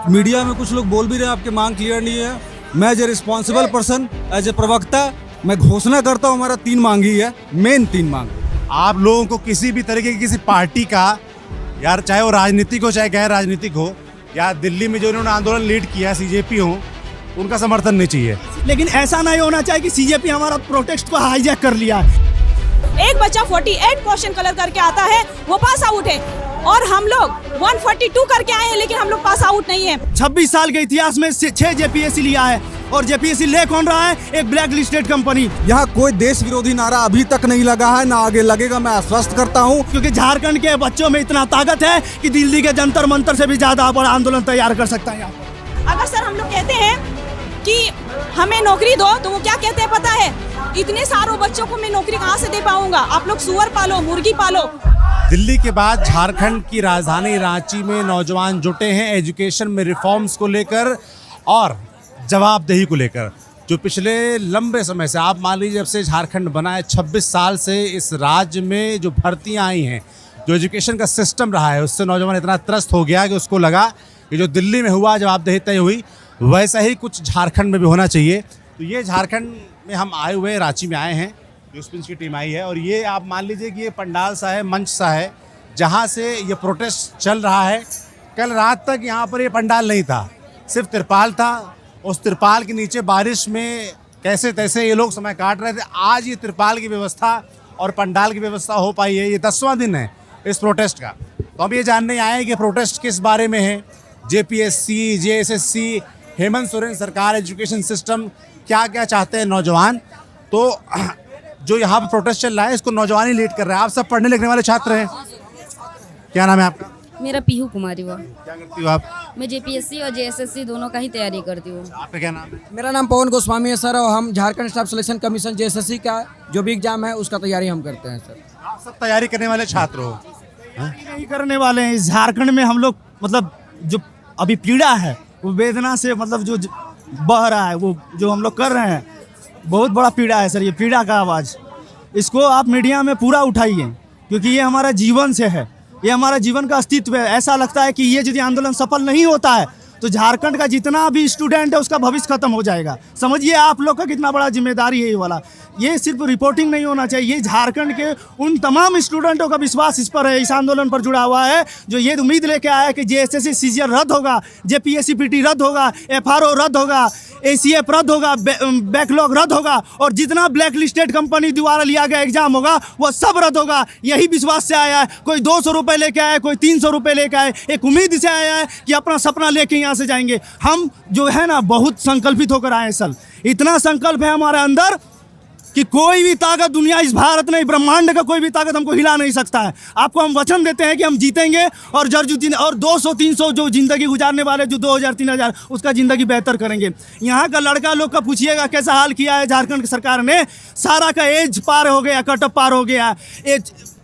Media में कुछ लोग बोल भी रहे हैं आपकी मांग क्लियर नहीं है। मैं as a responsible person, as a प्रवक्ता, मैं घोषणा करता हूँ हमारा 3 मांग ही है, मेन 3 मांग। आप लोगों को किसी भी तरीके की किसी पार्टी का, यार चाहे वो राजनीतिक हो चाहे गैर राजनीतिक हो, या दिल्ली में जो इन्होंने आंदोलन लीड किया सीजेपी हो, उनका समर्थन नहीं चाहिए। लेकिन ऐसा नहीं होना चाहिए कि सीजेपी हमारा प्रोटेस्ट को हाईजैक कर लिया है। एक बच्चा 48 क्वेश्चन कलर करके आता है, वो पास आउट है, और हम लोग 142 करके आए हैं, लेकिन हम लोग पास आउट नहीं है। 26 साल के इतिहास में 6 जेपीएससी लिया है, और जेपीएससी ले कौन रहा है? एक ब्लैक लिस्टेड कंपनी। यहाँ कोई देश विरोधी नारा अभी तक नहीं लगा है, ना आगे लगेगा, मैं आश्वस्त करता हूँ। क्योंकि झारखंड के बच्चों में इतना ताकत है कि दिल्ली के जंतर मंतर से भी ज्यादा बड़ा आंदोलन तैयार कर सकता है। अगर सर हम लोग कहते हैं कि हमें नौकरी दो, तो वो क्या कहते हैं पता है? इतने सारों बच्चों को मैं नौकरी कहाँ से दे पाऊंगा? आप लोग सुअर पालो, मुर्गी पालो। दिल्ली के बाद झारखंड की राजधानी रांची में नौजवान जुटे हैं एजुकेशन में रिफॉर्म्स को लेकर और जवाबदेही को लेकर। जो पिछले लंबे समय से, आप मान लीजिए जब से झारखंड बना है, 26 साल से इस राज्य में जो भर्तियां आई हैं, जो एजुकेशन का सिस्टम रहा है, उससे नौजवान इतना त्रस्त हो गया कि उसको लगा कि जो दिल्ली में हुआ जवाबदेही तय हुई, वैसा ही कुछ झारखंड में भी होना चाहिए। तो ये झारखंड में हम आए हुए, रांची में आए हैं, न्यूज़पिंच की टीम आई है, और ये आप मान लीजिए कि ये पंडाल सा है, मंच सा है, जहाँ से ये प्रोटेस्ट चल रहा है। कल रात तक यहाँ पर ये पंडाल नहीं था, सिर्फ तिरपाल था। उस तिरपाल के नीचे बारिश में कैसे तैसे ये लोग समय काट रहे थे। आज ये तिरपाल की व्यवस्था और पंडाल की व्यवस्था हो पाई है। ये 10वां दिन है इस प्रोटेस्ट का। तो हम ये जानने आए हैं कि प्रोटेस्ट किस बारे में है, जेपीएससी, जेएसएससी, हेमंत सोरेन सरकार, एजुकेशन सिस्टम, क्या क्या चाहते हैं नौजवान। तो जो यहाँ पर प्रोटेस्ट चल रहा है, इसको नौजवान ही लीड कर रहे हैं। आप सब पढ़ने लिखने वाले छात्र हैं। क्या नाम है आपका? मेरा पीहू कुमारी हुआ। क्या करती हो आप? मैं जेपीएससी और जेएसएससी दोनों का ही तैयारी करती हूँ। आपका क्या नाम है? मेरा नाम पवन गोस्वामी है सर, और हम Jharkhand staff selection commission JSSC का जो भी एग्जाम है उसका तैयारी हम करते हैं सर। आप सब तैयारी करने वाले छात्र हो। नहीं करने वाले हैं। इस झारखंड में हम लोग मतलब जो अभी पीड़ा है, वो वेदना से मतलब जो बह रहा है, वो जो हम लोग कर रहे हैं, बहुत बड़ा पीड़ा है सर। ये पीड़ा का आवाज़, इसको आप मीडिया में पूरा उठाइए, क्योंकि ये हमारा जीवन से है, ये हमारा जीवन का अस्तित्व है। ऐसा लगता है कि ये यदि आंदोलन सफल नहीं होता है तो झारखंड का जितना भी स्टूडेंट है उसका भविष्य खत्म हो जाएगा। समझिए आप लोग का कितना बड़ा जिम्मेदारी है ये वाला। ये सिर्फ रिपोर्टिंग नहीं होना चाहिए, ये झारखंड के उन तमाम स्टूडेंटों का विश्वास इस पर है, इस आंदोलन पर जुड़ा हुआ है, जो ये उम्मीद लेके आया है कि जेएसएससी सीजीएल रद्द होगा, जेपीएससी पीटी रद्द होगा, एफआरओ रद्द होगा, एसीएफ रद्द होगा, बैकलॉग रद्द होगा, और जितना ब्लैक लिस्टेड कंपनी द्वारा लिया गया एग्जाम होगा वो सब रद्द होगा। यही विश्वास से आया है। कोई 200 रुपये लेके आया, कोई 300 रुपये लेके आए, एक उम्मीद से आया है कि अपना सपना लेके यहाँ से जाएंगे। हम जो है ना बहुत संकल्पित होकर आए सर। इतना संकल्प है हमारे अंदर कि कोई भी ताकत, दुनिया, इस भारत नहीं, ब्रह्मांड का कोई भी ताकत हमको हिला नहीं सकता है। आपको हम वचन देते हैं कि हम जीतेंगे, और और 200-300 जो जिंदगी गुजारने वाले, जो 2000-3000, उसका ज़िंदगी बेहतर करेंगे। यहाँ का लड़का लोग का पूछिएगा कैसा हाल किया है झारखंड सरकार ने। सारा का एज पार हो गया, कटअप पार हो गया।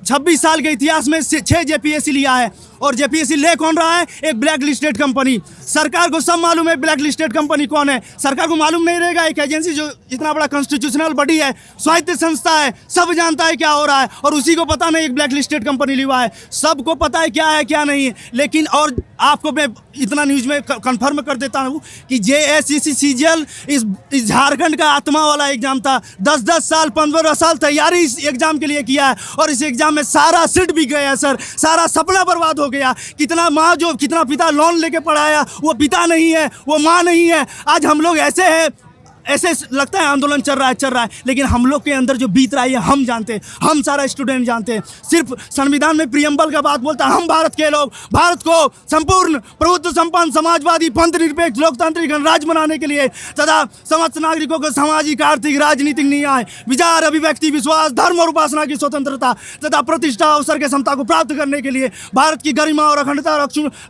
26 साल के इतिहास में 6 जेपीएससी लिया है, और जेपीएससी ले कौन रहा है? एक ब्लैक लिस्टेड कंपनी। सरकार को सब मालूम है ब्लैक लिस्टेड कंपनी कौन है। सरकार को मालूम नहीं रहेगा? एक एजेंसी जो इतना बड़ा कॉन्स्टिट्यूशनल बॉडी है, स्वायत्त संस्था है, सब जानता है क्या हो रहा है, और उसी को पता नहीं एक ब्लैक लिस्टेड कंपनी लिया है। सबको पता है क्या है क्या नहीं है। लेकिन और आपको मैं इतना न्यूज में कंफर्म कर देता हूँ कि जेएसएससी सीजीएल इस झारखंड का आत्मा वाला एग्जाम था। 10-10 साल, 15 साल तैयारी इस एग्जाम के लिए किया है, और इस एग्जाम में सारा सीट बिक गया सर। सारा सपना बर्बाद हो गया। कितना माँ, जो कितना पिता लोन लेके पढ़ाया, वो पिता नहीं है, वो माँ नहीं है। आज हम लोग ऐसे हैं, ऐसे लगता है आंदोलन चल रहा है, लेकिन हम लोग के अंदर जो बीत रहा है ये हम जानते हैं, हम सारा स्टूडेंट जानते हैं। सिर्फ संविधान में प्रियम्बल का बात बोलता है, हम भारत के लोग भारत को संपूर्ण प्रभुत्व संपन्न समाजवादी पंथ निरपेक्ष लोकतांत्रिक गणराज्य बनाने के लिए तथा समस्त नागरिकों को सामाजिक, आर्थिक, राजनीतिक न्याय, विचार, अभिव्यक्ति, विश्वास, धर्म और उपासना की स्वतंत्रता तथा प्रतिष्ठा, अवसर के समता को प्राप्त करने के लिए, भारत की गरिमा और अखंडता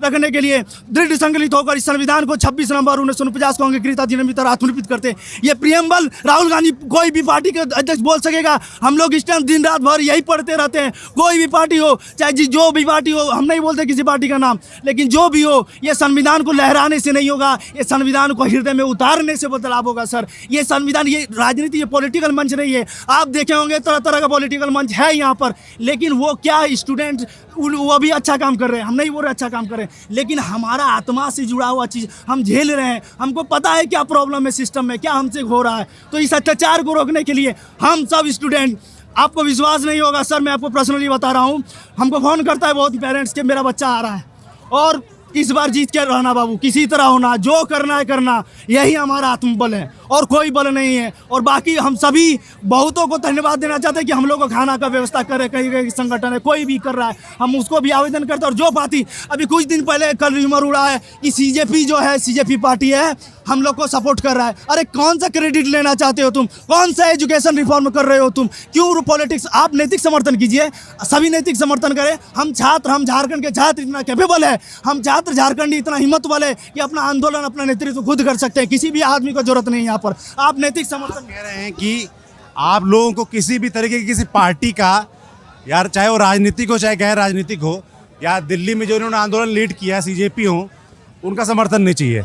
रखने के लिए दृढ़ संकलित होकर इस संविधान को 26 नवंबर 1949 को अंगीकृत, अधिनियमित और आत्मनिर्मित करते ये प्रियम्बल राहुल गांधी कोई भी पार्टी के अध्यक्ष बोल सकेगा। हम लोग इस टाइम दिन रात भर यही पढ़ते रहते हैं, कोई भी पार्टी हो, चाहे जो भी पार्टी हो, हम नहीं बोलते किसी पार्टी का नाम, लेकिन जो भी हो, ये संविधान को लहराने से नहीं होगा, ये संविधान को हृदय में उतारने से बदलाव होगा सर। ये संविधान, ये राजनीति, ये पॉलिटिकल मंच नहीं है। आप देखे होंगे तरह तरह का पॉलिटिकल मंच है यहाँ पर, लेकिन वो क्या स्टूडेंट वो भी अच्छा काम कर रहे हैं, हम नहीं बोल रहे अच्छा काम कर रहे हैं, लेकिन हमारा आत्मा से जुड़ा हुआ चीज़ हम झेल रहे हैं। हमको पता है क्या प्रॉब्लम है सिस्टम में, क्या हमसे हो रहा है। तो इस अत्याचार को रोकने के लिए हम सब स्टूडेंट, आपको विश्वास नहीं होगा सर, मैं आपको पर्सनली बता रहा हूँ, हमको फ़ोन करता है बहुत पेरेंट्स के मेरा बच्चा आ रहा है और इस बार जीत के रहना बाबू, किसी तरह होना, जो करना है करना, यही हमारा आत्मबल है और कोई बल नहीं है। और बाकी हम सभी बहुतों को धन्यवाद देना चाहते हैं कि हम लोग को खाना का व्यवस्था कर रहे हैं, कहीं कहीं संगठन है, कोई भी कर रहा है, हम उसको भी आवेदन करते हैं। और जो पार्टी अभी कुछ दिन पहले कल र्यूमर उड़ा है कि CJP जो है, CJP पार्टी है, हम लोग को सपोर्ट कर रहा है। अरे कौन सा क्रेडिट लेना चाहते हो तुम, कौन सा एजुकेशन रिफॉर्म कर रहे हो तुम, क्यों पॉलिटिक्स? आप नैतिक समर्थन कीजिए, सभी नैतिक समर्थन करें। हम छात्र, हम झारखंड के छात्र इतना कैपेबल है, हम छात्र झारखंडी इतना हिम्मत वाले कि अपना आंदोलन, अपना नेतृत्व खुद कर सकते हैं, किसी भी आदमी को जरूरत नहीं है यहाँ पर। आप नैतिक समर्थन कह रहे हैं कि आप लोगों को किसी भी तरीके की किसी पार्टी का, यार चाहे वो राजनीतिक हो चाहे गैर राजनीतिक हो, या दिल्ली में जो इन्होंने आंदोलन लीड किया CJP हो, उनका समर्थन नहीं चाहिए।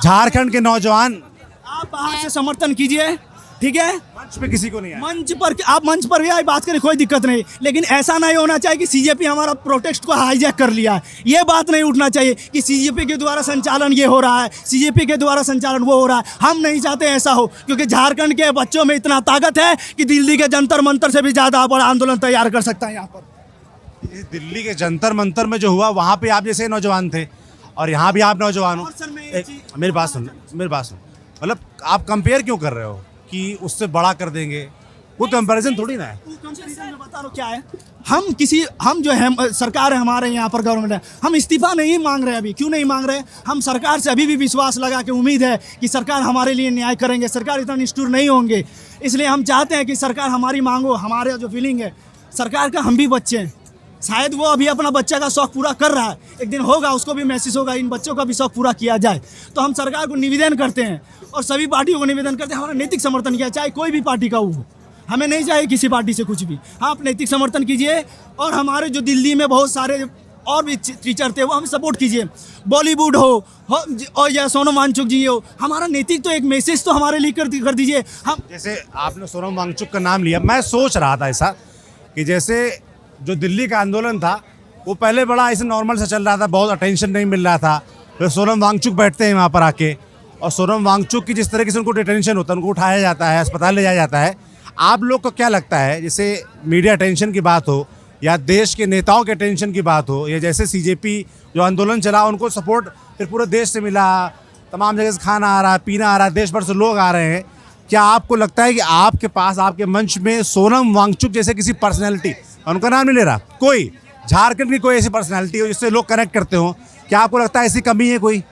झारखंड के नौजवान, आप बाहर से समर्थन कीजिए, ठीक है, मंच पे किसी को नहीं आए। मंच पर आप मंच पर भी आए, बात करें, कोई दिक्कत नहीं, लेकिन ऐसा नहीं होना चाहिए कि CJP हमारा प्रोटेस्ट को हाईजैक कर लिया है। ये बात नहीं उठना चाहिए कि CJP के द्वारा संचालन ये हो रहा है, CJP के द्वारा संचालन वो हो रहा है। हम नहीं चाहते ऐसा हो, क्योंकि झारखंड के बच्चों में इतना ताकत है कि दिल्ली के जंतर मंतर से भी ज़्यादा बड़ा आंदोलन तैयार कर सकता है यहाँ पर। इस दिल्ली के जंतर मंतर में जो हुआ, वहाँ पे आप जैसे नौजवान थे और यहाँ भी आप नौजवान हो। और सर मैं एक चीज़- मेरी बात सुन, मतलब आप कंपेयर क्यों कर रहे हो कि उससे बड़ा कर देंगे? वो कंपैरिजन थोड़ी ना है। कंपैरिजन में बता रहा हूं क्या है, हम जो है सरकार है हमारे यहाँ पर, गवर्नमेंट है, हम इस्तीफा नहीं मांग रहे। अभी क्यों नहीं मांग रहे? हम सरकार से अभी भी विश्वास लगा के उम्मीद है कि सरकार हमारे लिए न्याय करेंगे, सरकार इतना निष्ठुर नहीं होंगे। इसलिए हम चाहते हैं कि सरकार हमारी मांगो। हमारे जो फीलिंग है सरकार का, हम भी बच्चे हैं, शायद वो अभी अपना बच्चा का शौक पूरा कर रहा है, एक दिन होगा उसको भी महसूस होगा इन बच्चों का भी शौक पूरा किया जाए। तो हम सरकार को निवेदन करते हैं और सभी पार्टियों को निवेदन करते हैं, हमारा नैतिक समर्थन किया, चाहे कोई भी पार्टी का हो, हमें नहीं चाहिए किसी पार्टी से कुछ भी। आप नैतिक समर्थन कीजिए और हमारे जो दिल्ली में बहुत सारे और भी टीचर थे वो हमें सपोर्ट कीजिए। बॉलीवुड हो और या सोनम वांगचुक जी हो, हमारा नैतिक तो एक मैसेज तो हमारे लिए कर दीजिए। हम जैसे आपने सोनम वांगचुक का नाम लिया, मैं सोच रहा था ऐसा कि जैसे जो दिल्ली का आंदोलन था वो पहले बड़ा ऐसे नॉर्मल सा चल रहा था, बहुत अटेंशन नहीं मिल रहा था, फिर सोनम वांगचुक बैठते हैं वहाँ पर आके और सोनम वांगचुक की जिस तरीके से उनको डिटेंशन होता है, उनको उठाया जाता है, अस्पताल ले जाया जाता है। आप लोग को क्या लगता है, जैसे मीडिया अटेंशन की बात हो या देश के नेताओं के अटेंशन की बात हो, या जैसे CJP जो आंदोलन चला उनको सपोर्ट फिर पूरे देश से मिला, तमाम जगह से खाना आ रहा है, पीना आ रहा है, देश भर से लोग आ रहे हैं, क्या आपको लगता है कि आपके पास, आपके मंच में सोनम वांगचुक जैसे किसी पर्सनैलिटी, उनका नाम नहीं ले रहा, कोई झारखंड की कोई ऐसी पर्सनैलिटी हो जिससे लोग कनेक्ट करते हो, क्या आपको लगता है ऐसी कमी है कोई?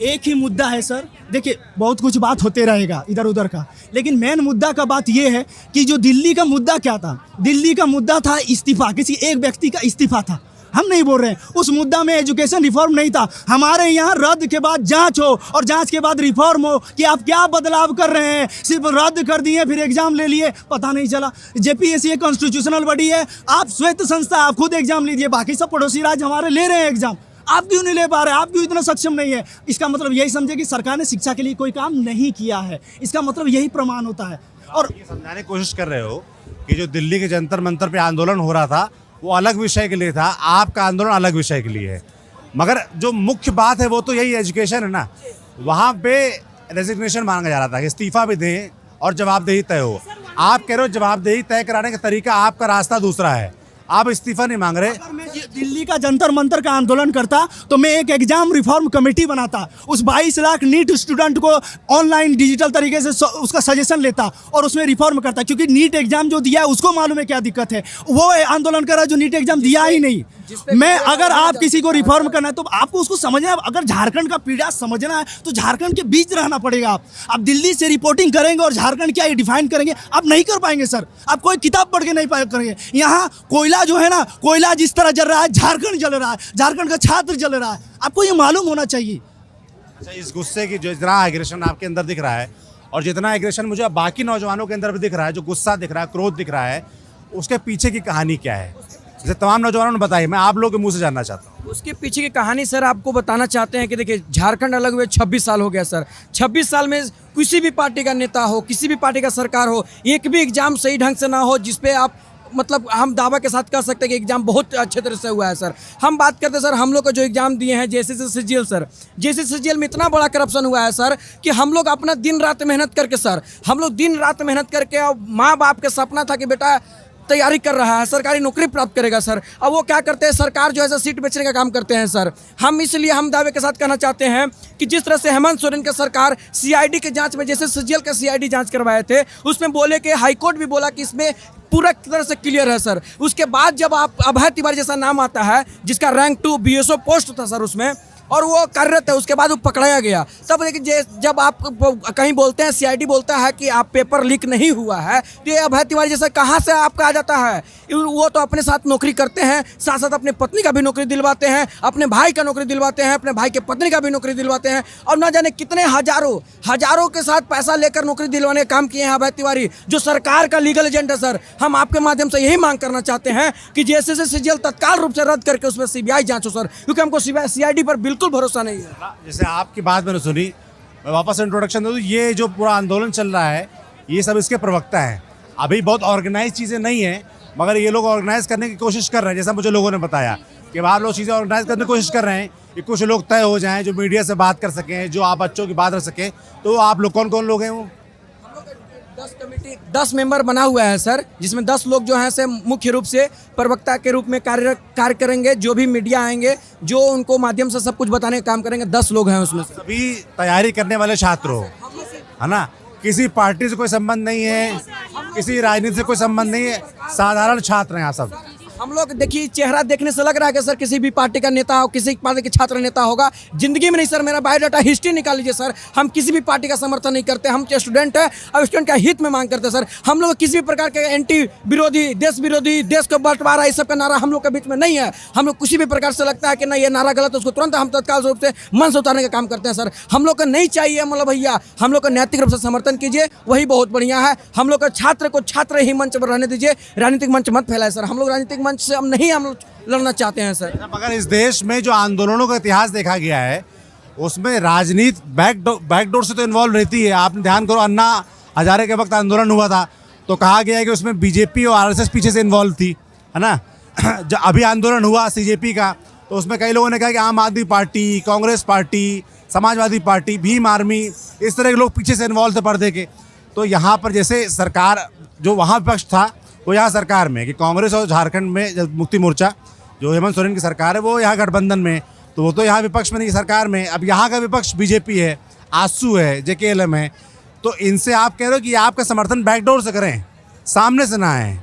एक ही मुद्दा है सर, देखिए बहुत कुछ बात होते रहेगा इधर उधर का, लेकिन मेन मुद्दा का बात ये है कि जो दिल्ली का मुद्दा क्या था, दिल्ली का मुद्दा था इस्तीफा, किसी एक व्यक्ति का इस्तीफा था। हम नहीं बोल रहे हैं उस मुद्दा में एजुकेशन रिफॉर्म नहीं था। हमारे यहाँ रद्द के बाद जांच हो और जांच के बाद रिफॉर्म हो कि आप क्या बदलाव कर रहे हैं। सिर्फ रद्द कर दिए फिर एग्जाम ले लिए, पता नहीं चला। JPSC एक कॉन्स्टिट्यूशनल बॉडी है, आप स्वायत्त संस्था, आप खुद एग्जाम लीजिए, बाकी सब पड़ोसी राज्य हमारे ले रहे हैं एग्जाम, आप क्यों नहीं ले पा रहे? आप क्यों इतना सक्षम नहीं है? इसका मतलब यही समझे कि सरकार ने शिक्षा के लिए कोई काम नहीं किया है, इसका मतलब यही प्रमाण होता है। और ये समझाने की कोशिश कर रहे हो कि जो दिल्ली के जंतर मंतर पे आंदोलन हो रहा था वो अलग विषय के लिए था, आपका आंदोलन अलग विषय के लिए है, मगर जो मुख्य बात है वो तो यही एजुकेशन है ना। वहाँ पे रेजिग्नेशन मांगा जा रहा था कि इस्तीफा भी दें और जवाबदेही तय हो। आप कह रहे हो जवाबदेही तय कराने का तरीका, आपका रास्ता दूसरा है, आप इस्तीफा नहीं मांग रहे। अगर मैं दिल्ली का जंतर मंतर का आंदोलन करता तो मैं एक एग्जाम रिफॉर्म कमेटी बनाता, उस 22 लाख नीट स्टूडेंट को ऑनलाइन डिजिटल तरीके से उसका सजेशन लेता और उसमें रिफॉर्म करता, क्योंकि नीट एग्जाम जो दिया है उसको मालूम है क्या दिक्कत है। वो आंदोलन कर रहा है जो नीट एग्जाम दिया ही नहीं। मैं अगर आप किसी को रिफॉर्म करना है तो आपको उसको समझना है। अगर झारखंड का पीड़ा समझना है तो झारखंड के बीच रहना पड़ेगा। आप दिल्ली से रिपोर्टिंग करेंगे और झारखंड क्या ये डिफाइन करेंगे, आप नहीं कर पाएंगे सर। आप कोई किताब पढ़ के नहीं करेंगे। यहाँ कोयला जो है ना, कोयला जिस तरह जल रहा है झारखंड जल रहा है, झारखंड का छात्र जल रहा है, आपको ये मालूम होना चाहिए। अच्छा, इस गुस्से की जो इतना एग्रेशन आपके अंदर दिख रहा है और जितना एग्रेशन मुझे बाकी नौजवानों के अंदर भी दिख रहा है, जो गुस्सा दिख रहा है, क्रोध दिख रहा है, उसके पीछे की कहानी क्या है, जैसे तमाम नौजवानों ने बताई, मैं आप लोगों के मुंह से जानना चाहता हूँ। उसके पीछे की कहानी सर आपको बताना चाहते हैं कि देखिए झारखंड अलग हुए 26 साल हो गया सर। 26 साल में किसी भी पार्टी का नेता हो, किसी भी पार्टी का सरकार हो, एक भी एग्जाम सही ढंग से ना हो जिसपे आप मतलब हम दावा के साथ कह सकते हैं कि एग्जाम बहुत अच्छे तरह से हुआ है सर। हम बात करते हैं सर हम लोग को जो एग्जाम दिए हैं JSSC CGL sir, JSSC CGL में इतना बड़ा करप्शन हुआ है सर कि हम लोग अपना दिन रात मेहनत करके सर, हम लोग दिन रात मेहनत करके, और माँ बाप का सपना था कि बेटा तैयारी कर रहा है, सरकारी नौकरी प्राप्त करेगा सर, अब वो क्या करते हैं, सरकार जो है सर सीट बेचने का काम करते हैं सर। हम इसलिए हम दावे के साथ कहना चाहते हैं कि जिस तरह से हेमंत सोरेन की सरकार सीआईडी के जांच में जैसे सीजीएल का सीआईडी जांच करवाए थे, उसमें बोले कि हाईकोर्ट भी बोला कि इसमें पूरा तरह से क्लियर है सर। उसके बाद जब आप अभय तिवारी जैसा नाम आता है जिसका रैंक 2 बीएसओ पोस्ट था सर उसमें, और वो कार्यरत है, उसके बाद वो पकड़ाया गया, तब देखिए जब आप कहीं बोलते हैं सीआईडी बोलता है कि आप पेपर लीक नहीं हुआ है, तो ये अभय तिवारी जैसा कहाँ से आपका आ जाता है। वो तो अपने साथ नौकरी करते हैं, साथ साथ अपने पत्नी का भी नौकरी दिलवाते हैं, अपने भाई का नौकरी दिलवाते हैं, अपने भाई के पत्नी का भी नौकरी दिलवाते हैं, और ना जाने कितने हजारों के साथ पैसा लेकर नौकरी दिलवाने का काम किए हैं अभय तिवारी, जो सरकार का लीगल एजेंट है सर। हम आपके माध्यम से यही मांग करना चाहते हैं कि जेएसएससी सीजीएल तत्काल रूप से रद्द करके उसमें सीबीआई जांच हो सर, क्योंकि हमको सीआईडी पर बिल्कुल भरोसा नहीं है। जैसे आपकी बात मैंने सुनी, मैं वापस इंट्रोडक्शन दूँ, ये जो पूरा आंदोलन चल रहा है ये सब इसके प्रवक्ता हैं। अभी बहुत ऑर्गेनाइज चीज़ें नहीं हैं, मगर ये लोग ऑर्गेनाइज करने की कोशिश कर रहे हैं। जैसा मुझे लोगों ने बताया कि बाहर लोग चीज़ें ऑर्गेनाइज करने की कोशिश कर रहे हैं कि कुछ लोग तय हो जाएं जो मीडिया से बात कर सकें, जो आप बच्चों की बात रख सकें। तो आप लोग कौन कौन लोग हैं? वो 10 मेंबर बना हुआ है सर, जिसमें 10 लोग जो हैं से मुख्य रूप से प्रवक्ता के रूप में कार्य करेंगे। जो भी मीडिया आएंगे जो उनको माध्यम से सब कुछ बताने का काम करेंगे, 10 लोग हैं उसमें से। सभी तैयारी करने वाले छात्र हो, है ना? किसी पार्टी से कोई संबंध नहीं है, किसी राजनीति से कोई संबंध नहीं है, साधारण छात्र हैं आप सब। हम लोग देखिए चेहरा देखने से लग रहा है कि सर किसी भी पार्टी का नेता हो, किसी पार्टी के छात्र नेता होगा। जिंदगी में नहीं सर, मेरा बायोडाटा हिस्ट्री निकाल लीजिए सर। हम किसी भी पार्टी का समर्थन नहीं करते, हम स्टूडेंट हैं और स्टूडेंट का हित में मांग करते हैं सर। हम लोग किसी भी प्रकार के एंटी विरोधी, देश को बंटवारा, इस सब का नारा हम लोग के बीच में नहीं है। हम लोग किसी भी प्रकार से लगता है कि नहीं ये नारा गलत है, उसको तुरंत हम तत्काल रूप से मन से उतारने का काम करते हैं सर। हम लोग को नहीं चाहिए मतलब भैया, हम लोग का नैतिक रूप से समर्थन कीजिए, वही बहुत बढ़िया है। हम लोग का छात्र को छात्र ही मंच पर रहने दीजिए, राजनीतिक मंच मत फैलाए सर। हम लोग राजनीतिक मंच से हम नहीं लड़ना चाहते हैं सर। मगर इस देश में जो आंदोलनों का इतिहास देखा गया है उसमें राजनीति बैकडोर से तो इन्वॉल्व रहती है। आपने ध्यान करो, अन्ना हजारे के वक्त आंदोलन हुआ था तो कहा गया है कि उसमें बीजेपी और आरएसएस पीछे से इन्वॉल्व थी, है ना? जब अभी आंदोलन हुआ सीजेपी का तो उसमें कई लोगों ने कहा कि आम आदमी party, Congress party, Samajwadi party, Bhim army, इस तरह के लोग पीछे से इन्वॉल्व थे पर्दे के। तो यहाँ पर जैसे सरकार जो वहाँ विपक्ष था वो यहाँ सरकार में, कि कांग्रेस और झारखंड में मुक्ति मोर्चा जो हेमंत सोरेन की सरकार है वो यहाँ गठबंधन में, तो वो तो यहाँ विपक्ष में नहीं, सरकार में। अब यहाँ का विपक्ष बीजेपी है, आसू है, जेकेएलएम है। तो इनसे आप कह रहे हो कि आपका समर्थन बैकडोर से करें, सामने से ना आए।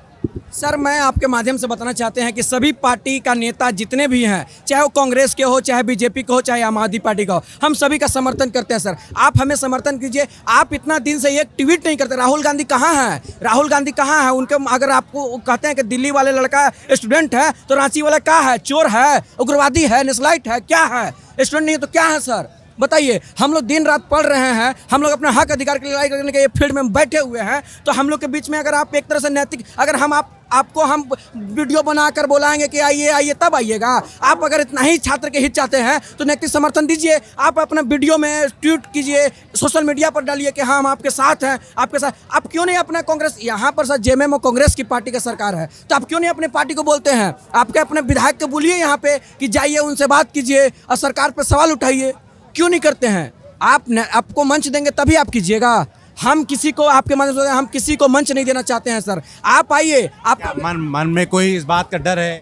सर मैं आपके माध्यम से बताना चाहते हैं कि सभी पार्टी का नेता जितने भी हैं, चाहे वो कांग्रेस के हो, चाहे बीजेपी के हो, चाहे आम आदमी पार्टी का हो, हम सभी का समर्थन करते हैं सर। आप हमें समर्थन कीजिए। आप इतना दिन से एक ट्वीट नहीं करते। राहुल गांधी कहाँ हैं? राहुल गांधी कहाँ हैं? उनके अगर आपको कहते हैं कि दिल्ली वाले लड़का स्टूडेंट है तो रांची वाला क्या है? चोर है, उग्रवादी है, नक्सलाइट है, क्या है? स्टूडेंट नहीं है तो क्या है सर? बताइए। हम लोग दिन रात पढ़ रहे हैं, हम लोग अपने हक अधिकार की लड़ाई करने के फील्ड में बैठे हुए हैं। तो हम लोग के बीच में अगर आप एक तरह से नैतिक, अगर हम आपको हम वीडियो बनाकर बुलाएंगे कि आइए तब आइएगा। आप अगर इतना ही छात्र के हित चाहते हैं तो नैतिक समर्थन दीजिए। आप अपना वीडियो में ट्वीट कीजिए, सोशल मीडिया पर डालिए कि हाँ हम आपके साथ हैं, आपके साथ। आप क्यों नहीं अपना कांग्रेस, यहाँ पर सर जेएमएम और कांग्रेस की पार्टी की सरकार है, तो आप क्यों नहीं अपने पार्टी को बोलते हैं? आपके अपने विधायक को बोलिए यहाँ पे कि जाइए उनसे बात कीजिए और सरकार पर सवाल उठाइए। क्यों नहीं करते हैं? आपको मंच देंगे तभी आप कीजिएगा। हम किसी को आपके हम किसी को मंच नहीं देना चाहते हैं सर। आप आइए। आप मन में कोई इस बात का डर है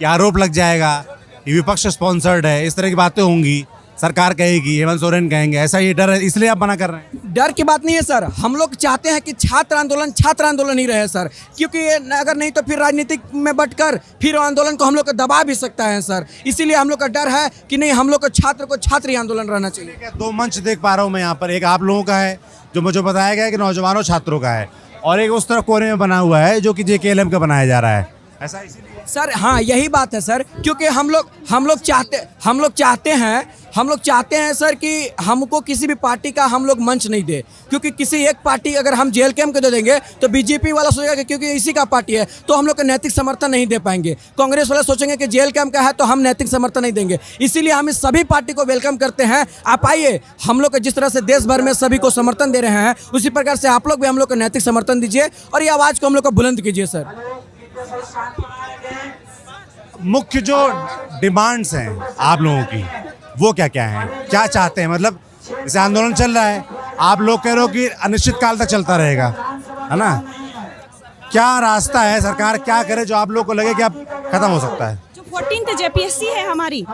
कि आरोप लग जाएगा, ये विपक्ष स्पॉन्सर्ड है, इस तरह की बातें होंगी, सरकार कहेगी, हेमंत सोरेन कहेंगे, ऐसा ये डर है, इसलिए आप मना कर रहे हैं? डर की बात नहीं है सर। हम लोग चाहते हैं कि छात्र आंदोलन ही रहे सर, क्योंकि अगर नहीं तो फिर राजनीतिक में बटकर फिर आंदोलन को हम लोग को दबा भी सकता है सर। इसीलिए हम लोग का डर है कि नहीं, हम लोग को छात्र आंदोलन रहना चाहिए। 2 मंच देख पा रहा हूँ मैं यहाँ पर, एक आप लोगों का है जो मुझे बताया गया है कि नौजवानों छात्रों का है, और एक उस तरफ कोने में बना हुआ है जो कि जेकेएलएम का बनाया जा रहा है, ऐसा इसीलिए? सर हाँ यही बात है सर, क्योंकि हम लोग चाहते हैं हम लोग चाहते हैं सर कि हमको किसी भी पार्टी का हम लोग मंच नहीं दे, क्योंकि किसी एक पार्टी अगर हम जेल कैम्प को दे देंगे तो बीजेपी वाला सोचेगा कि क्योंकि इसी का पार्टी है तो हम लोग को नैतिक समर्थन नहीं दे पाएंगे। कांग्रेस वाले सोचेंगे कि जेल कैम्प का है तो हम नैतिक समर्थन नहीं देंगे। इसीलिए हम इस सभी पार्टी को वेलकम करते हैं। आप आइए, हम लोग जिस तरह से देश भर में सभी को समर्थन दे रहे हैं उसी प्रकार से आप लोग भी हम लोग को नैतिक समर्थन दीजिए और ये आवाज़ को हम लोग को बुलंद कीजिए सर। मुख्य जो डिमांड्स हैं आप लोगों की वो क्या क्या हैं, क्या चाहते हैं? मतलब जैसे आंदोलन चल रहा है, आप लोग कह रहे हो कि अनिश्चित काल तक चलता रहेगा, है ना? क्या रास्ता है, सरकार क्या करे जो आप लोग को लगे कि अब खत्म हो सकता है? जो 14th जेपीएससी है हमारी,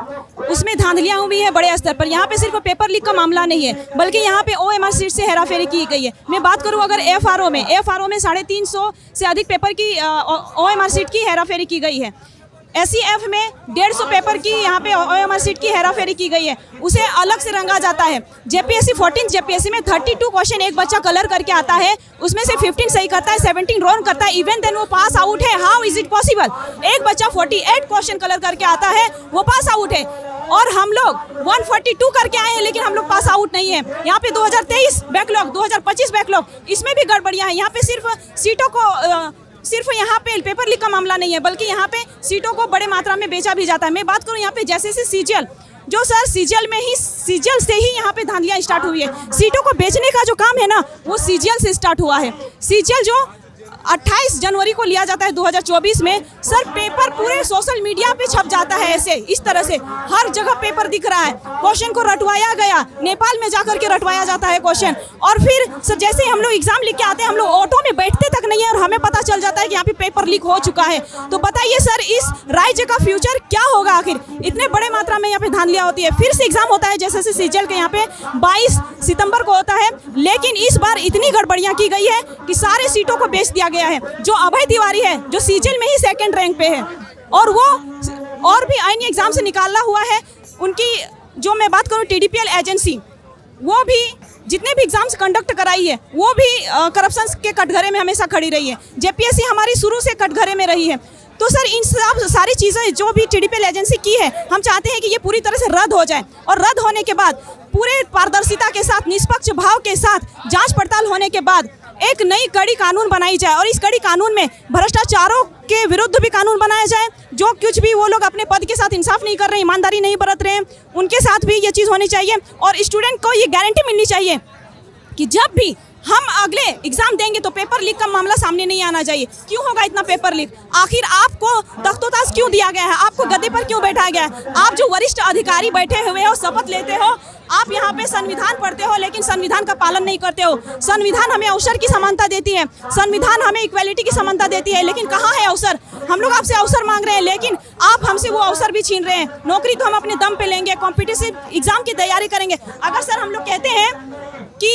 उसमें धांधलियां हुई है बड़े स्तर पर। यहाँ पे सिर्फ पेपर लीक का मामला नहीं है, बल्कि यहाँ पे OMR सीट से हेराफेरी की गई है। मैं बात करूँ अगर FRO में 350 से अधिक पेपर की OMR सीट की हेराफेरी की गई है। SEF में 150 पेपर की यहाँ पे OMR सीट की हेराफेरी की गई है, उसे अलग से रंगा जाता है। जेपीएससी 14th जेपीएससी में 32 क्वेश्चन एक बच्चा कलर करके आता है, उसमें से 15 सही करता है, 17 रॉन्ग करता है, इवन देन वो पास आउट है। How is it possible? एक बच्चा 48 क्वेश्चन कलर करके आता है, वो पास आउट है, और हम लोग 142 करके आए हैं लेकिन हम लोग पास आउट नहीं है। यहाँ पे 2023 बैकलॉग, 2025 बैकलॉग, इसमें भी गड़बड़ियाँ हैं। यहाँ पे सिर्फ यहाँ पे पेपर लीक का मामला नहीं है, बल्कि यहाँ पे सीटों को बड़े मात्रा में बेचा भी जाता है। मैं बात करूँ यहाँ पे जैसे सीजीएल, जो सर सीजीएल से ही यहाँ पे धांधलियाँ स्टार्ट हुई है। सीटों को बेचने का जो काम है ना, वो सीजीएल से स्टार्ट हुआ है। सीजीएल जो 28 जनवरी को लिया जाता है 2024 में, सर पेपर पूरे सोशल मीडिया पे छप जाता है, ऐसे इस तरह से हर जगह पेपर दिख रहा है। क्वेश्चन को रटवाया गया, नेपाल में जाकर के रटवाया जाता है क्वेश्चन, और फिर सर जैसे हम लोग एग्जाम लिख के आते हैं, हम लोग ऑटो में बैठते तक नहीं है और हमें पता चल जाता है कि यहाँ पे पेपर लीक हो चुका है। तो बताइए सर, इस राज्य का फ्यूचर क्या होगा आखिर? इतने बड़े मात्रा में यहाँ पे धांधलियाँ होती है। फिर से एग्जाम होता है जैसे सीजीएल के यहाँ पे 22 सितंबर को होता है, लेकिन इस बार इतनी गड़बड़ियाँ की गई है कि सारे सीटों को बेच दिया गया है। जो अभय तिवारी है, जो सीजीएल में ही 2nd रैंक पे है, और वो और भी अन्य एग्जाम से निकाला हुआ है। उनकी जो मैं बात करूँ TDPL एजेंसी, वो भी जितने भी एग्जाम्स कंडक्ट कराई है वो भी करप्शन के कटघरे में हमेशा खड़ी रही है। जेपीएससी हमारी शुरू से कटघरे में रही है। तो सर इन सब सारी चीज़ें जो भी TDPL एजेंसी की है, हम चाहते हैं कि ये पूरी तरह से रद्द हो जाए, और रद्द होने के बाद पूरे पारदर्शिता के साथ, निष्पक्ष भाव के साथ जांच पड़ताल होने के बाद एक नई कड़ी कानून बनाई जाए, और इस कड़ी कानून में भ्रष्टाचारों के विरुद्ध भी कानून बनाया जाए। जो कुछ भी वो लोग अपने पद के साथ इंसाफ नहीं कर रहे हैं, ईमानदारी नहीं बरत रहे हैं, उनके साथ भी ये चीज़ होनी चाहिए। और स्टूडेंट को ये गारंटी मिलनी चाहिए कि जब भी हम अगले एग्जाम देंगे तो पेपर लीक का मामला सामने नहीं आना चाहिए। क्यों होगा इतना पेपर लीक? आखिर आपको तख्तोताज क्यों दिया गया है? आपको गद्दे पर क्यों बैठाया गया है? आप जो वरिष्ठ अधिकारी बैठे हुए हो, शपथ लेते हो, आप यहाँ पे संविधान पढ़ते हो लेकिन संविधान का पालन नहीं करते हो। संविधान हमें अवसर की समानता देती है, संविधान हमें इक्वालिटी की समानता देती है, लेकिन कहाँ है अवसर? हम लोग आपसे अवसर मांग रहे हैं, लेकिन आप हमसे वो अवसर भी छीन रहे हैं। नौकरी तो हम अपने दम पे लेंगे, कॉम्पिटिटिव एग्जाम की तैयारी करेंगे। अगर सर हम लोग कहते हैं कि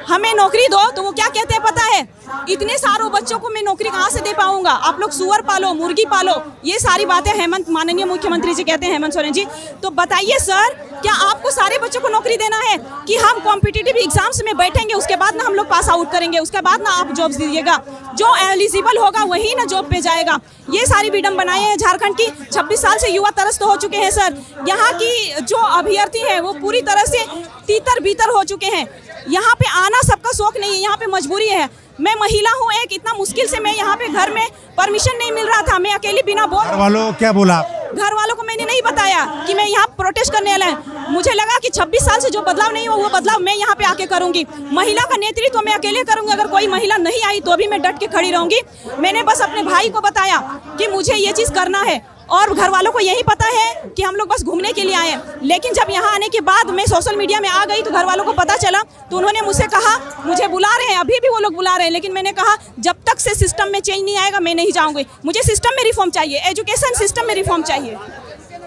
हमें नौकरी दो, तो वो क्या कहते हैं पता है? इतने सारों बच्चों को मैं नौकरी कहाँ से दे पाऊंगा? आप लोग सुअर पालो, मुर्गी पालो, ये सारी बातें हेमंत, माननीय मुख्यमंत्री जी कहते हैं, हेमंत सोरेन जी। तो बताइए सर, क्या आपको सारे बच्चों को नौकरी देना है कि हम कॉम्पिटिटिव एग्जाम्स में बैठेंगे, उसके बाद ना हम लोग पास आउट करेंगे, उसके बाद ना आप जॉब्स दीजिएगा? जो एलिजिबल होगा वही ना जॉब पे जाएगा। ये सारी विडम्बनाएं हैं झारखंड की। 26 साल से युवा त्रस्त हो चुके हैं सर। यहाँ की जो अभ्यर्थी है वो पूरी तरह से तीतर बीतर हो चुके हैं। यहाँ पे आना सबका शौक नहीं है, यहाँ पे मजबूरी है। मैं महिला हूँ एक, इतना मुश्किल से मैं यहाँ पे घर में परमिशन नहीं मिल रहा था, मैं अकेली बिना बोल। घर वालों क्या बोला? घर वालों को मैंने नहीं बताया कि मैं यहाँ प्रोटेस्ट करने वाला है। मुझे लगा कि 26 साल से जो बदलाव नहीं हुआ वो बदलाव मैं यहाँ पे आके करूँगी। महिला का नेतृत्व मैं अकेले करूँगी, अगर कोई महिला नहीं आई तो भी मैं डट के खड़ी रहूँगी। मैंने बस अपने भाई को बताया कि मुझे ये चीज़ करना है, और घर वालों को यही पता है कि हम लोग बस घूमने के लिए आए हैं। लेकिन जब यहाँ आने के बाद मैं सोशल मीडिया में आ गई तो घर वालों को पता चला, तो उन्होंने मुझसे कहा, मुझे बुला रहे हैं, अभी भी वो लोग बुला रहे हैं, लेकिन मैंने कहा जब तक से सिस्टम में चेंज नहीं आएगा मैं नहीं जाऊँगी। मुझे सिस्टम में रिफॉर्म चाहिए, एजुकेशन सिस्टम में रिफॉर्म चाहिए।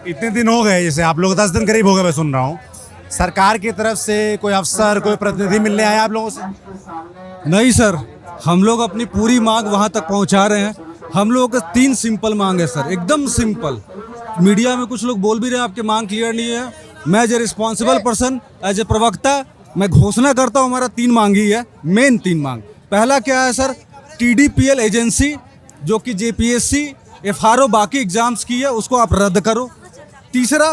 इतने दिन हो गए, जैसे आप लोग 10 दिन करीब हो गए, मैं सुन रहा हूँ, सरकार की तरफ से कोई अफसर, कोई प्रतिनिधि मिलने आया आप लोगों से? नहीं सर, हम लोग अपनी पूरी मांग वहाँ तक पहुँचा रहे हैं। हम लोगों के 3 सिंपल मांग है सर, एकदम सिंपल। मीडिया में कुछ लोग बोल भी रहे हैं आपकी मांग क्लियर नहीं है। मैं as a responsible person, as a प्रवक्ता, मैं घोषणा करता हूँ हमारा 3 मांग ही है, मेन 3 मांग। पहला क्या है सर? TDPL एजेंसी जो कि JPSC, FRO बाकी एग्जाम्स की है, उसको आप रद्द करो। तीसरा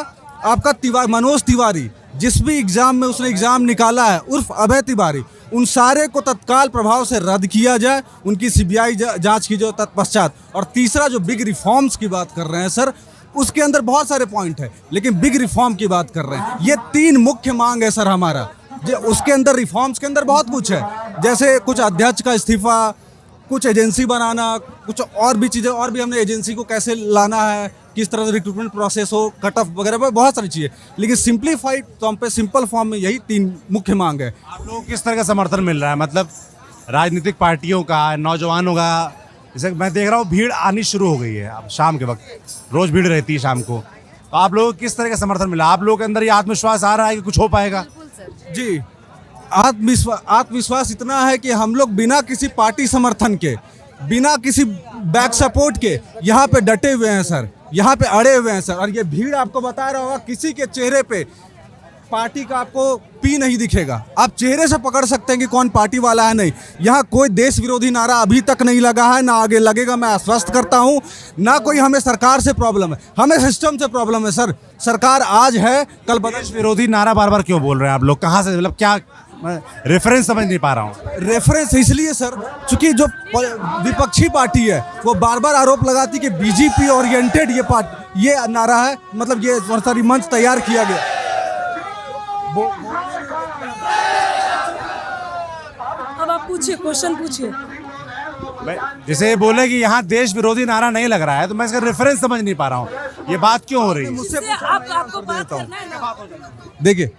आपका मनोज तिवारी जिस भी एग्ज़ाम में उसने एग्ज़ाम निकाला है उर्फ अभय तिवारी, उन सारे को तत्काल प्रभाव से रद्द किया जाए, उनकी सीबीआई जांच की जाए तत्पश्चात। और तीसरा जो बिग रिफॉर्म्स की बात कर रहे हैं सर, उसके अंदर बहुत सारे पॉइंट है, लेकिन बिग रिफॉर्म की बात कर रहे हैं। ये 3 मुख्य मांग है सर हमारा। उसके अंदर रिफॉर्म्स के अंदर बहुत कुछ है, जैसे कुछ अध्यक्ष का इस्तीफा, कुछ एजेंसी बनाना, कुछ और भी चीज़ें, और भी हमने एजेंसी को कैसे लाना है, किस तरह से रिक्रूटमेंट प्रोसेस हो, कट ऑफ वगैरह पर बहुत सारी चीज़ें। लेकिन सिंप्लीफाइड फॉर्म पे, सिंपल फॉर्म में यही 3 मुख्य मांग है। आप लोगों को किस तरह का समर्थन मिल रहा है? मतलब राजनीतिक पार्टियों का, नौजवानों का, जैसे मैं देख रहा हूँ भीड़ आनी शुरू हो गई है अब शाम के वक्त, रोज़ भीड़ रहती है शाम को, तो आप लोगों को किस तरह का समर्थन मिला? आप लोगों के अंदर ये आत्मविश्वास आ रहा है कि कुछ हो पाएगा? जी, आत्मविश्वास इतना है कि हम लोग बिना किसी पार्टी समर्थन के, बिना किसी बैक सपोर्ट के यहाँ पे डटे हुए हैं सर, यहाँ पे अड़े हुए हैं सर। और ये भीड़ आपको बता रहा होगा, किसी के चेहरे पे पार्टी का आपको पी नहीं दिखेगा। आप चेहरे से पकड़ सकते हैं कि कौन पार्टी वाला है। नहीं, यहाँ कोई देश विरोधी नारा अभी तक नहीं लगा है, ना आगे लगेगा, मैं आश्वस्त करता हूँ। ना कोई हमें सरकार से प्रॉब्लम है, हमें सिस्टम से प्रॉब्लम है सर। सरकार आज है, कल देश विरोधी नारा बार बार क्यों बोल रहे हैं आप लोग? कहाँ से, मतलब क्या रेफरेंस समझ नहीं पा रहा हूँ। रेफरेंस इसलिए सर, चूंकि जो विपक्षी पार्टी है वो बार बार आरोप लगाती कि बीजेपी ओरिएंटेड ये नारा है, मतलब ये सारी मंच तैयार किया गया। अब आप पूछिए, क्वेश्चन पूछिए। जैसे बोले कि यहाँ देश विरोधी नारा नहीं लग रहा है, तो मैं इसका रेफरेंस समझ नहीं पा रहा हूँ, ये बात क्यों हो रही है? इससे आपको बात करना है ना। देखिए,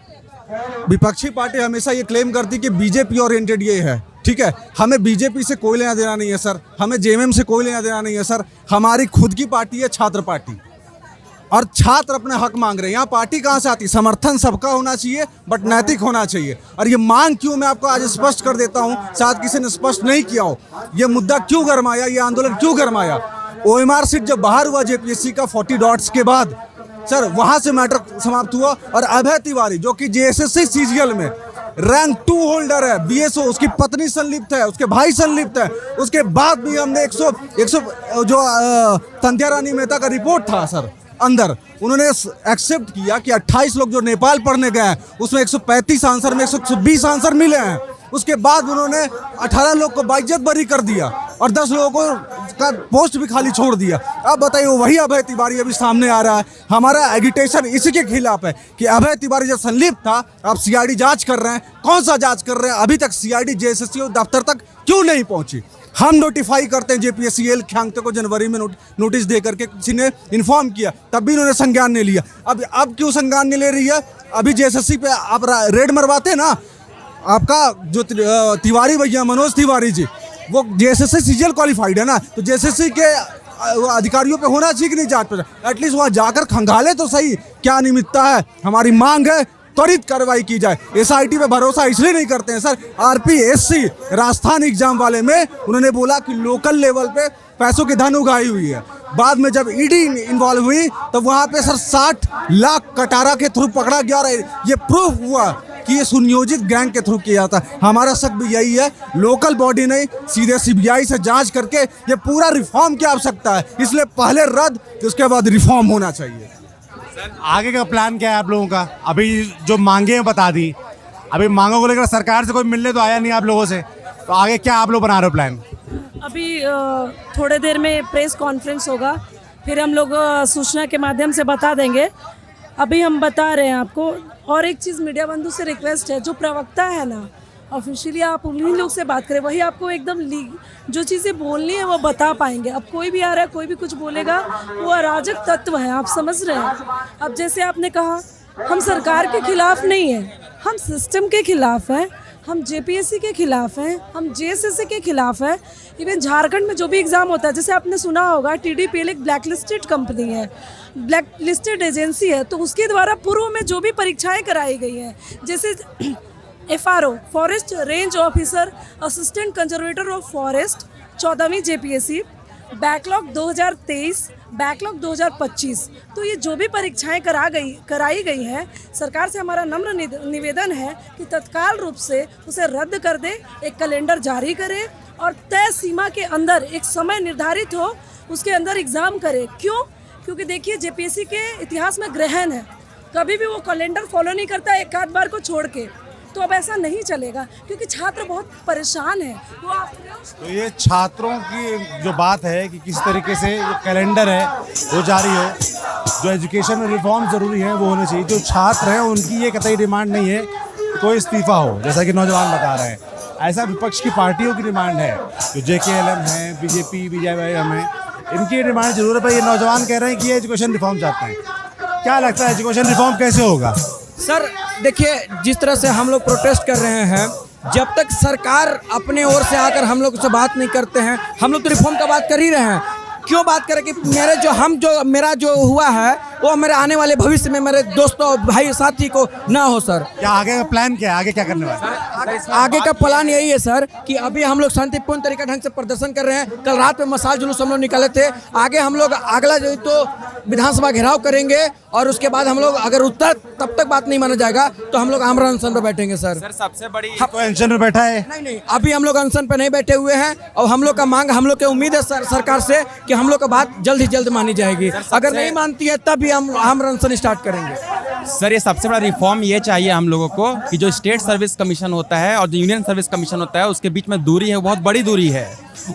विपक्षी पार्टी हमेशा ये क्लेम करती कि बीजेपी ओरिएंटेड ये है, ठीक है। हमें बीजेपी से कोई लेना देना नहीं है सर, हमें जेएमएम से कोई लेना देना नहीं है सर। हमारी खुद की पार्टी है, छात्र पार्टी, और छात्र अपने हक मांग रहे हैं। यहाँ पार्टी कहाँ से आती? समर्थन सबका होना चाहिए, बट नैतिक होना चाहिए। और ये मांग क्यों, मैं आपको आज स्पष्ट कर देता हूँ, शायद किसी ने स्पष्ट नहीं किया हो। ये मुद्दा क्यों गरमाया, ये आंदोलन क्यों गरमाया? OMR सीट जब बाहर हुआ जेपीएससी का 40 डॉट्स के बाद सर, वहाँ से मैटर समाप्त हुआ। और अभय तिवारी जो कि JSSC CGL में रैंक 2 होल्डर है, BSO, उसकी पत्नी संलिप्त है, उसके भाई संलिप्त है, उसके बाद भी हमने 100 जो संध्या रानी मेहता का रिपोर्ट था सर, अंदर उन्होंने एक्सेप्ट किया कि 28 लोग जो नेपाल पढ़ने गए हैं उसमें 135 आंसर में 120 आंसर मिले हैं। उसके बाद उन्होंने 18 लोग को बाइज्जत बरी कर दिया और 10 लोगों को का पोस्ट भी खाली छोड़ दिया। अब बताइए, वही अभय तिवारी अभी सामने आ रहा है। हमारा एगिटेशन इसी के खिलाफ है कि अभय तिवारी जब संलिप्त था, आप CID जांच कर रहे हैं। कौन सा जांच कर रहे हैं? अभी तक CID JSSC दफ्तर तक क्यों नहीं पहुंची? हम नोटिफाई करते हैं JPSC ख्यांगते को जनवरी में नोटिस दे करके किसी ने इन्फॉर्म किया, तब भी उन्होंने संज्ञान नहीं लिया। अब क्यों संज्ञान नहीं ले रही है? अभी JSSC पे आप रेड मरवाते ना, आपका जो तिवारी भैया, मनोज तिवारी जी, वो JSSC CGL क्वालिफाइड है ना, तो JSSC के अधिकारियों पे होना चाहिए कि नहीं जांच पर? एटलीस्ट वहाँ जाकर खंगाले तो सही, क्या अनियमितता है। हमारी मांग है त्वरित कार्रवाई की जाए। SIT पे भरोसा इसलिए नहीं करते हैं सर, RPSC राजस्थान एग्जाम वाले में उन्होंने बोला कि लोकल लेवल पे पैसों की धन उगाई हुई है। बाद में जब ED इन्वॉल्व हुई तो वहाँ पे सर 60 लाख कटारा के थ्रू पकड़ा गया और ये प्रूफ हुआ कि ये सुनियोजित गैंग के थ्रू किया जाता है। हमारा शक भी यही है, लोकल बॉडी नहीं, सीधे CBI से जांच करके ये पूरा रिफॉर्म की आवश्यकता है। इसलिए पहले रद्द, उसके बाद रिफॉर्म होना चाहिए। आगे का प्लान क्या है आप लोगों का? अभी जो मांगे हैं बता दी, अभी मांगों को लेकर सरकार से कोई मिलने तो आया नहीं आप लोगों से, तो आगे क्या आप लोग बना रहे हो प्लान? अभी थोड़े देर में प्रेस कॉन्फ्रेंस होगा, फिर हम लोग सूचना के माध्यम से बता देंगे। अभी हम बता रहे हैं आपको। और एक चीज़ मीडिया बंधु से रिक्वेस्ट है, जो प्रवक्ता है ना, ऑफिशियली आप उन्हीं लोग से बात करें, वही आपको एकदम जो चीज़ें बोलनी है वो बता पाएंगे। अब कोई भी आ रहा है, कोई भी कुछ बोलेगा, वो अराजक तत्व है, आप समझ रहे हैं। अब जैसे आपने कहा, हम सरकार के खिलाफ नहीं हैं, हम सिस्टम के खिलाफ हैं, हम JPSC के खिलाफ हैं, हम JSSC के खिलाफ हैं। इवन झारखंड में जो भी एग्ज़ाम होता है, जैसे आपने सुना होगा, TDPL एक ब्लैक लिस्टेड कंपनी है, ब्लैक लिस्टेड एजेंसी है, तो उसके द्वारा पूर्व में जो भी परीक्षाएं कराई गई हैं, जैसे FRO forest range officer, assistant conservator of forest 14वीं JPSC, बैकलॉग 2023, बैकलॉग 2025, तो ये जो भी परीक्षाएं कराई गई हैं, सरकार से हमारा नम्र निवेदन है कि तत्काल रूप से उसे रद्द कर दे, एक कैलेंडर जारी करे और तय सीमा के अंदर एक समय निर्धारित हो, उसके अंदर एग्ज़ाम करे। क्यों? क्योंकि देखिए, JPSC के इतिहास में ग्रहण है कभी भी वो कैलेंडर फॉलो नहीं करता एक आध बार को छोड़ के। तो अब ऐसा नहीं चलेगा क्योंकि छात्र बहुत परेशान है। तो आप तो ये छात्रों की जो बात है कि किस तरीके से जो कैलेंडर है वो जारी हो, जो एजुकेशन में रिफॉर्म ज़रूरी है वो होने चाहिए। जो छात्र हैं उनकी ये कतई डिमांड नहीं है कि कोई इस्तीफ़ा हो, जैसा कि नौजवान बता रहे हैं। ऐसा विपक्ष की पार्टियों की डिमांड है, जो JKLM है, BJP, BJP है, इनकी डिमांड जरूर है। ये नौजवान कह रहे हैं कि ये एजुकेशन रिफॉर्म चाहते हैं। क्या लगता है एजुकेशन रिफॉर्म कैसे होगा? सर देखिए, जिस तरह से हम लोग प्रोटेस्ट कर रहे हैं, जब तक सरकार अपने ओर से आकर हम लोग से बात नहीं करते हैं, हम लोग तो रिफॉर्म का बात कर ही रहे हैं। क्यों बात करें कि मेरा जो हुआ है वो मेरे आने वाले भविष्य में मेरे दोस्तों भाई साथी को ना हो सर। क्या आगे का प्लान क्या है, आगे क्या करने वाले? आगे का प्लान यही है सर कि अभी हम लोग शांतिपूर्ण तरीका ढंग से प्रदर्शन कर रहे हैं। कल रात में मसाल जुलूस हम लोग निकाले थे। आगे हम लोग अगला जो तो विधानसभा घेराव करेंगे और उसके बाद हम लोग अगर उत्तर तब तक बात नहीं माना जाएगा तो हम लोग आमरण अनशन पर बैठेंगे सर। सबसे बड़ी तो अनशन में बैठा है? नहीं, अभी हम लोग अनशन पर नहीं बैठे हुए हैं और हम लोग का मांग, हम लोग की उम्मीद है सरकार से कि हम लोग का बात जल्द ही जल्द मानी जाएगी। अगर नहीं मानती है तब भी हम आमरण अनशन स्टार्ट करेंगे। सर ये सबसे बड़ा रिफॉर्म ये चाहिए हम लोगों को कि जो स्टेट सर्विस कमीशन होता है और जो यूनियन सर्विस कमीशन होता है उसके बीच में दूरी है, बहुत बड़ी दूरी है।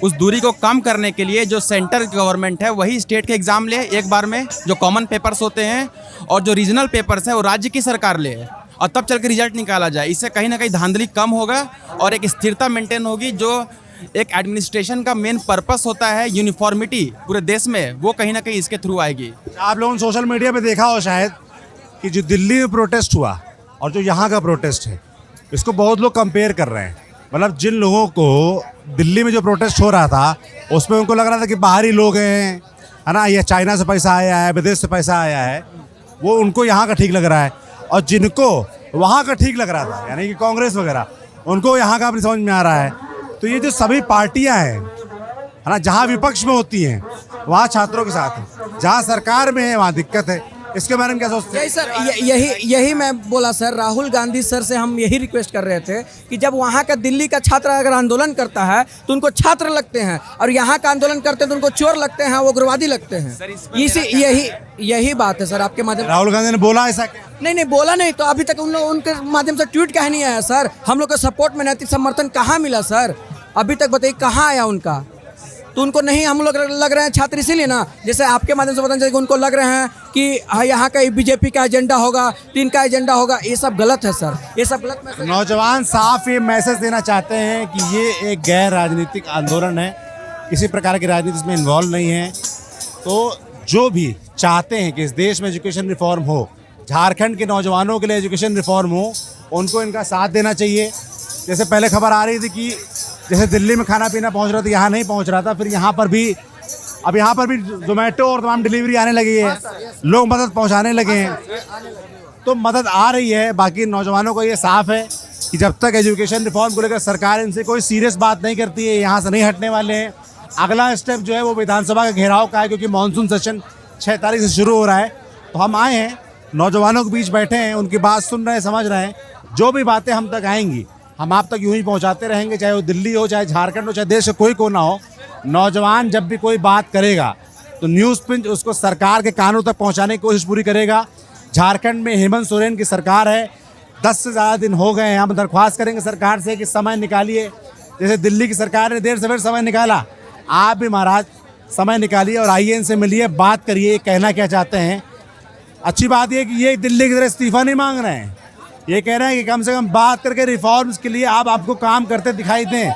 उस दूरी को कम करने के लिए जो सेंट्रल गवर्नमेंट है वही स्टेट के एग्जाम ले एक बार में, जो कॉमन पेपर्स होते हैं, और जो रीजनल पेपर्स है वो राज्य की सरकार ले और तब चल के रिजल्ट निकाला जाए। इससे कहीं ना कहीं धांधली कम होगा और एक स्थिरता मेंटेन होगी। जो एक एडमिनिस्ट्रेशन का मेन पर्पस होता है यूनिफॉर्मिटी पूरे देश में, वो कहीं ना कहीं इसके थ्रू आएगी। आप लोगों ने सोशल मीडिया पे देखा हो शायद कि जो दिल्ली में प्रोटेस्ट हुआ और जो यहाँ का प्रोटेस्ट है, इसको बहुत लोग कंपेयर कर रहे हैं। मतलब जिन लोगों को दिल्ली में जो प्रोटेस्ट हो रहा था उसमें उनको लग रहा था कि बाहरी लोग हैं, है ना, ये चाइना से पैसा आया है, विदेश से पैसा आया है, वो उनको यहाँ का ठीक लग रहा है। और जिनको वहाँ का ठीक लग रहा था, यानी कि कांग्रेस वगैरह, उनको यहाँ का अपनी समझ में आ रहा है। तो ये जो सभी पार्टियां हैं, है ना, जहाँ विपक्ष में होती हैं वहाँ छात्रों के साथ है, जहाँ सरकार में है वहाँ दिक्कत है। इसके बारे में क्या सोचते हैं? यही सर, यही मैं बोला सर। राहुल गांधी सर से हम यही रिक्वेस्ट कर रहे थे कि जब वहाँ का दिल्ली का छात्र अगर आंदोलन करता है तो उनको छात्र लगते हैं और यहाँ का आंदोलन करते हैं तो उनको चोर लगते हैं, वो उग्रवादी लगते हैं। यही बात है सर आपके माध्यम। राहुल गांधी ने बोला ऐसा? नहीं बोला नहीं, तो अभी तक उनके माध्यम से ट्वीट कहा नहीं आया सर। हम लोग का सपोर्ट में नैतिक समर्थन कहाँ मिला सर? अभी तक बताइए कहाँ आया उनका? तो उनको नहीं हम लोग लग रहे हैं छात्र, इसीलिए ना, जैसे आपके माध्यम से बताना चाहिए, उनको लग रहे हैं कि यहाँ का BJP का एजेंडा होगा, तो इनका एजेंडा होगा। ये सब गलत है सर, ये सब गलत मैसेज। नौजवान साफ ये मैसेज देना चाहते हैं कि ये एक गैर राजनीतिक आंदोलन है, किसी प्रकार की राजनीति इसमें इन्वॉल्व नहीं है। तो जो भी चाहते हैं कि इस देश में एजुकेशन रिफॉर्म हो, झारखंड के नौजवानों के लिए एजुकेशन रिफॉर्म हो, उनको इनका साथ देना चाहिए। जैसे पहले खबर आ रही थी कि जैसे दिल्ली में खाना पीना पहुंच रहा था, यहाँ नहीं पहुंच रहा था, फिर यहाँ पर भी अब यहाँ पर भी जोमेटो और तमाम डिलीवरी आने लगी है, लोग मदद पहुंचाने लगे हैं, तो मदद आ रही है। बाकी नौजवानों को ये साफ है कि जब तक एजुकेशन रिफॉर्म को लेकर सरकार इनसे कोई सीरियस बात नहीं करती है, यहाँ से नहीं हटने वाले हैं। अगला स्टेप जो है वो विधानसभा का घेराव का है, क्योंकि मानसून सेशन 6 तारीख से शुरू हो रहा है। तो हम आए हैं, नौजवानों के बीच बैठे हैं, उनकी बात सुन रहे हैं, समझ रहे हैं। जो भी बातें हम तक आएंगी हम आप तक यूं ही पहुंचाते रहेंगे, चाहे वो दिल्ली हो, चाहे झारखंड हो, चाहे देश का कोई कोना हो। नौजवान जब भी कोई बात करेगा तो न्यूज़ पिंच उसको सरकार के कानों तक पहुंचाने की कोशिश पूरी करेगा। झारखंड में हेमंत सोरेन की सरकार है, 10 से ज़्यादा दिन हो गए हैं। हम दरख्वास्त करेंगे सरकार से कि समय निकालिए, जैसे दिल्ली की सरकार ने देर से फिर समय निकाला, आप भी महाराज समय निकालिए और आइए, इनसे मिलिए, बात करिए, कहना क्या चाहते हैं। अच्छी बात यह कि ये दिल्ली की तरह इस्तीफ़ा नहीं मांग रहे हैं, ये कह रहे हैं कि कम से कम बात करके रिफॉर्म्स के लिए आप आपको काम करते दिखाई दें,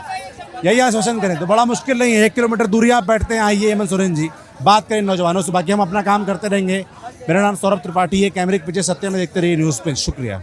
यही आश्वासन करें। तो बड़ा मुश्किल नहीं है, 1 किलोमीटर दूरी आप बैठते हैं, आइए हेमंत सोरेन जी, बात करें नौजवानों से। बाकी हम अपना काम करते रहेंगे। मेरा नाम सौरभ त्रिपाठी है, कैमरे के पीछे सत्य में देखते रहिए न्यूज़ पे। शुक्रिया।